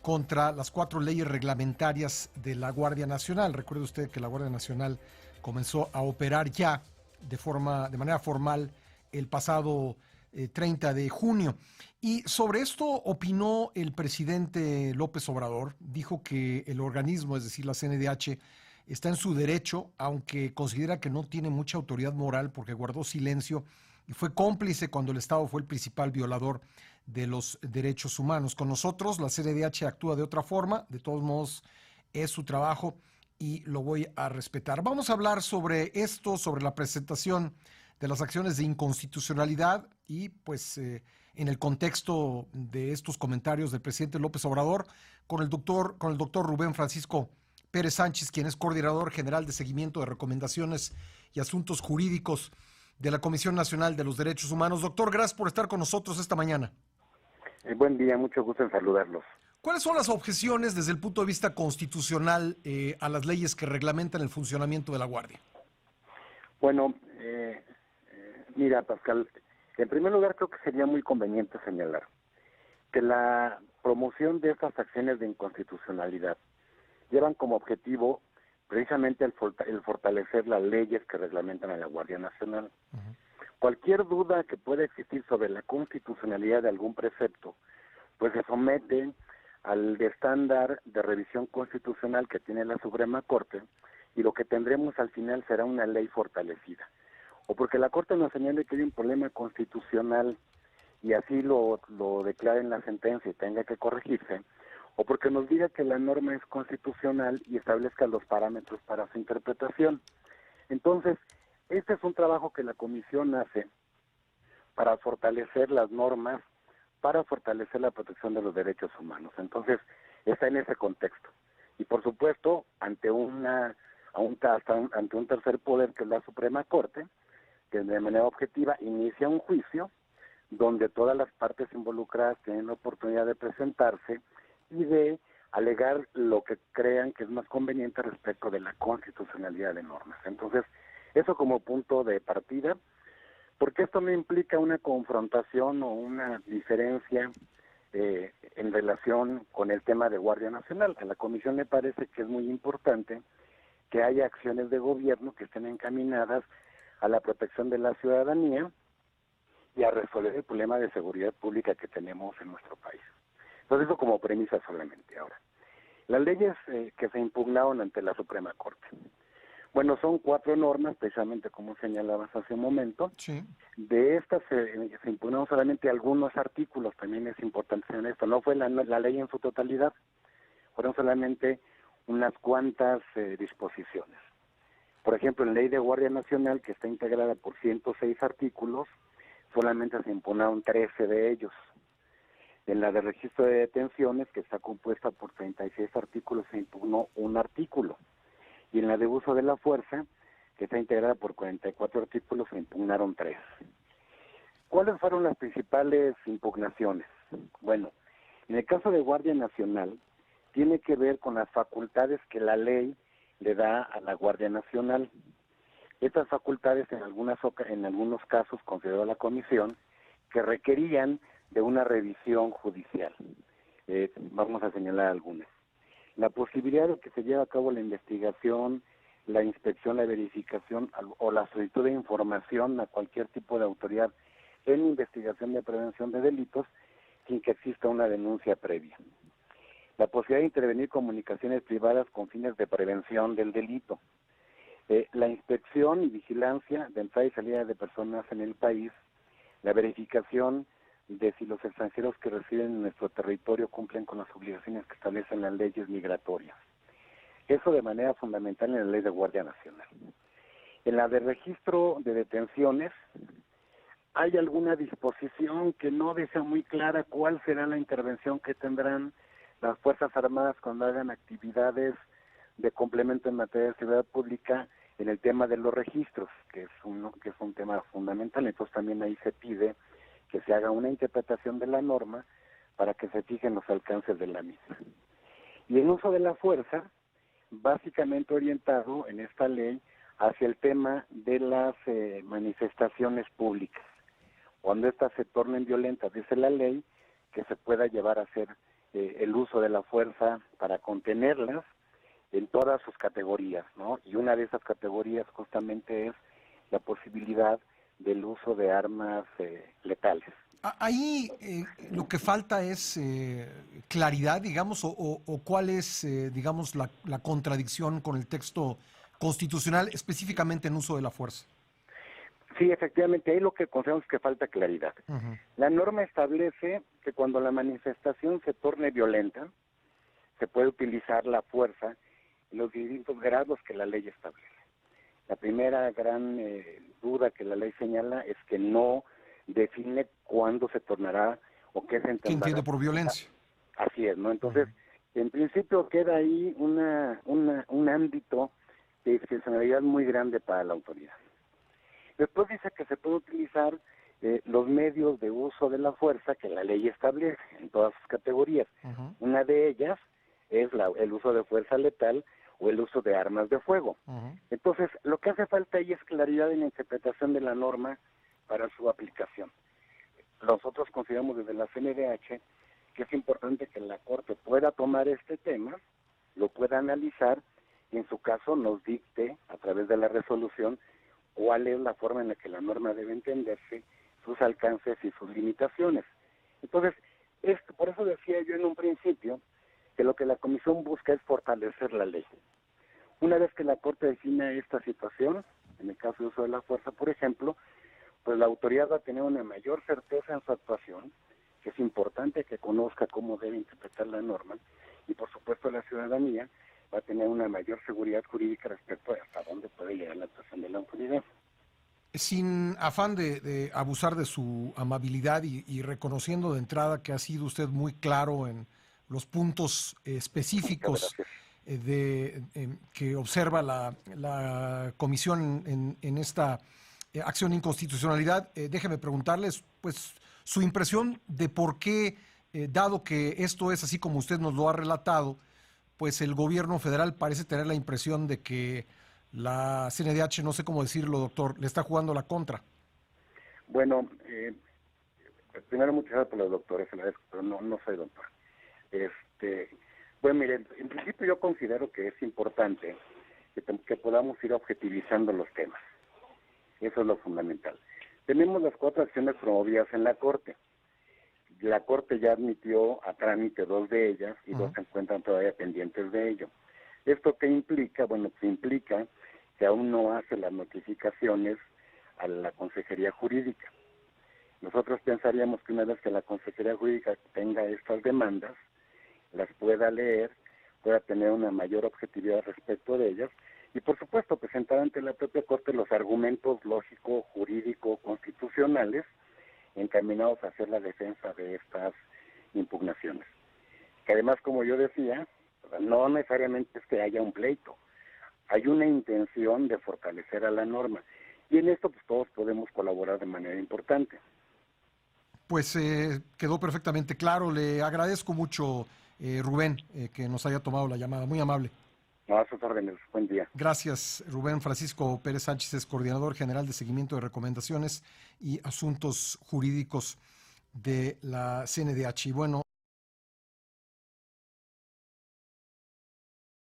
contra las 4 leyes reglamentarias de la Guardia Nacional. Recuerde usted que la Guardia Nacional comenzó a operar ya de manera formal el pasado 30 de junio. Y sobre esto opinó el presidente López Obrador. Dijo que el organismo, es decir, la CNDH, está en su derecho, aunque considera que no tiene mucha autoridad moral porque guardó silencio y fue cómplice cuando el Estado fue el principal violador de los derechos humanos. Con nosotros, la CNDH actúa de otra forma, de todos modos es su trabajo y lo voy a respetar. Vamos a hablar sobre esto, sobre la presentación de las acciones de inconstitucionalidad y pues en el contexto de estos comentarios del presidente López Obrador con el doctor Rubén Francisco Pérez Sánchez, quien es coordinador general de seguimiento de recomendaciones y asuntos jurídicos de la Comisión Nacional de los Derechos Humanos. Doctor, gracias por estar con nosotros esta mañana. Buen día, mucho gusto en saludarlos. ¿Cuáles son las objeciones desde el punto de vista constitucional a las leyes que reglamentan el funcionamiento de la Guardia? Bueno, mira, Pascal, en primer lugar creo que sería muy conveniente señalar que la promoción de estas acciones de inconstitucionalidad llevan como objetivo precisamente el fortalecer las leyes que reglamentan a la Guardia Nacional. Cualquier duda que pueda existir sobre la constitucionalidad de algún precepto, pues se somete al estándar de revisión constitucional que tiene la Suprema Corte, y lo que tendremos al final será una ley fortalecida. O porque la Corte nos señale que hay un problema constitucional y así lo declara en la sentencia y tenga que corregirse, o porque nos diga que la norma es constitucional y establezca los parámetros para su interpretación. Entonces, este es un trabajo que la Comisión hace para fortalecer las normas, para fortalecer la protección de los derechos humanos. Entonces, está en ese contexto. Y por supuesto, ante un tercer poder que es la Suprema Corte, que de manera objetiva inicia un juicio donde todas las partes involucradas tienen la oportunidad de presentarse y de alegar lo que crean que es más conveniente respecto de la constitucionalidad de normas. Entonces, eso como punto de partida, porque esto no implica una confrontación o una diferencia en relación con el tema de Guardia Nacional. A la Comisión le parece que es muy importante que haya acciones de gobierno que estén encaminadas a la protección de la ciudadanía y a resolver el problema de seguridad pública que tenemos en nuestro país. Entonces, eso como premisa solamente. Ahora, las leyes que se impugnaron ante la Suprema Corte. Bueno, son 4 normas, precisamente como señalabas hace un momento. Sí. De estas se impugnaron solamente algunos artículos, también es importante en esto. No fue la ley en su totalidad, fueron solamente unas cuantas disposiciones. Por ejemplo, en la Ley de Guardia Nacional, que está integrada por 106 artículos, solamente se impugnaron 13 de ellos. En la de registro de detenciones, que está compuesta por 36 artículos, se impugnó un artículo. Y en la de uso de la fuerza, que está integrada por 44 artículos, se impugnaron 3. ¿Cuáles fueron las principales impugnaciones? Bueno, en el caso de Guardia Nacional, tiene que ver con las facultades que la ley le da a la Guardia Nacional. Estas facultades en algunos casos consideró la Comisión que requerían de una revisión judicial. Vamos a señalar algunas. La posibilidad de que se lleve a cabo la investigación, la inspección, la verificación o la solicitud de información a cualquier tipo de autoridad en investigación de prevención de delitos sin que exista una denuncia previa. La posibilidad de intervenir comunicaciones privadas con fines de prevención del delito. La inspección y vigilancia de entrada y salida de personas en el país. La verificación de si los extranjeros que residen en nuestro territorio cumplen con las obligaciones que establecen las leyes migratorias. Eso de manera fundamental en la Ley de Guardia Nacional. En la de registro de detenciones, hay alguna disposición que no deja muy clara cuál será la intervención que tendrán las Fuerzas Armadas cuando hagan actividades de complemento en materia de seguridad pública en el tema de los registros, que es un tema fundamental. Entonces también ahí se pide que se haga una interpretación de la norma para que se fijen los alcances de la misma. Y el uso de la fuerza, básicamente orientado en esta ley hacia el tema de las manifestaciones públicas. Cuando éstas se tornen violentas, dice la ley, que se pueda llevar a hacer el uso de la fuerza para contenerlas en todas sus categorías, ¿no? Y una de esas categorías justamente es la posibilidad del uso de armas letales. Ahí lo que falta es claridad, digamos, o cuál es, digamos, la contradicción con el texto constitucional, específicamente en uso de la fuerza. Sí, efectivamente, ahí lo que consideramos es que falta claridad. Uh-huh. La norma establece que cuando la manifestación se torne violenta, se puede utilizar la fuerza en los distintos grados que la ley establece. La primera gran duda que la ley señala es que no define cuándo se tornará o qué se ¿Qué entenderá. entiende por violencia? Así es, ¿no? Entonces, en principio queda ahí un ámbito de discrecionalidad muy grande para la autoridad. Después dice que se puede utilizar los medios de uso de la fuerza que la ley establece en todas sus categorías. Uh-huh. Una de ellas es el uso de fuerza letal o el uso de armas de fuego. Uh-huh. Entonces, lo que hace falta ahí es claridad en la interpretación de la norma para su aplicación. Nosotros consideramos desde la CNDH que es importante que la Corte pueda tomar este tema, lo pueda analizar y en su caso nos dicte a través de la resolución cuál es la forma en la que la norma debe entenderse, sus alcances y sus limitaciones. Entonces, por eso decía yo en un principio que lo que la Comisión busca es fortalecer la ley. Una vez que la Corte define esta situación, en el caso de uso de la fuerza, por ejemplo, pues la autoridad va a tener una mayor certeza en su actuación, que es importante que conozca cómo debe interpretar la norma, y por supuesto la ciudadanía va a tener una mayor seguridad jurídica respecto a hasta dónde puede llegar la actuación de la autoridad. Sin afán de abusar de su amabilidad y reconociendo de entrada que ha sido usted muy claro en los puntos específicos que observa la comisión en esta acción de inconstitucionalidad, déjeme preguntarles pues su impresión de por qué, dado que esto es así como usted nos lo ha relatado, pues el gobierno federal parece tener la impresión de que la CNDH, no sé cómo decirlo, doctor, le está jugando la contra. Bueno, primero muchas gracias por los doctores, pero no soy doctor. Bueno, miren, en principio yo considero que es importante que podamos ir objetivizando los temas. Eso es lo fundamental. Tenemos las 4 acciones promovidas en la Corte. La Corte ya admitió a trámite 2 de ellas y 2 se encuentran todavía pendientes de ello. ¿Esto qué implica? Bueno, pues implica que aún no hace las notificaciones a la Consejería Jurídica. Nosotros pensaríamos que una vez que la Consejería Jurídica tenga estas demandas, las pueda leer, pueda tener una mayor objetividad respecto de ellas y, por supuesto, presentar ante la propia Corte los argumentos lógicos, jurídicos, constitucionales encaminados a hacer la defensa de estas impugnaciones. Que además, como yo decía, no necesariamente es que haya un pleito, hay una intención de fortalecer a la norma y en esto pues todos podemos colaborar de manera importante. Pues quedó perfectamente claro, le agradezco mucho Rubén que nos haya tomado la llamada, muy amable. No, a sus órdenes, buen día. Gracias, Rubén Francisco Pérez Sánchez, es coordinador general de seguimiento de recomendaciones y asuntos jurídicos de la CNDH. Y bueno,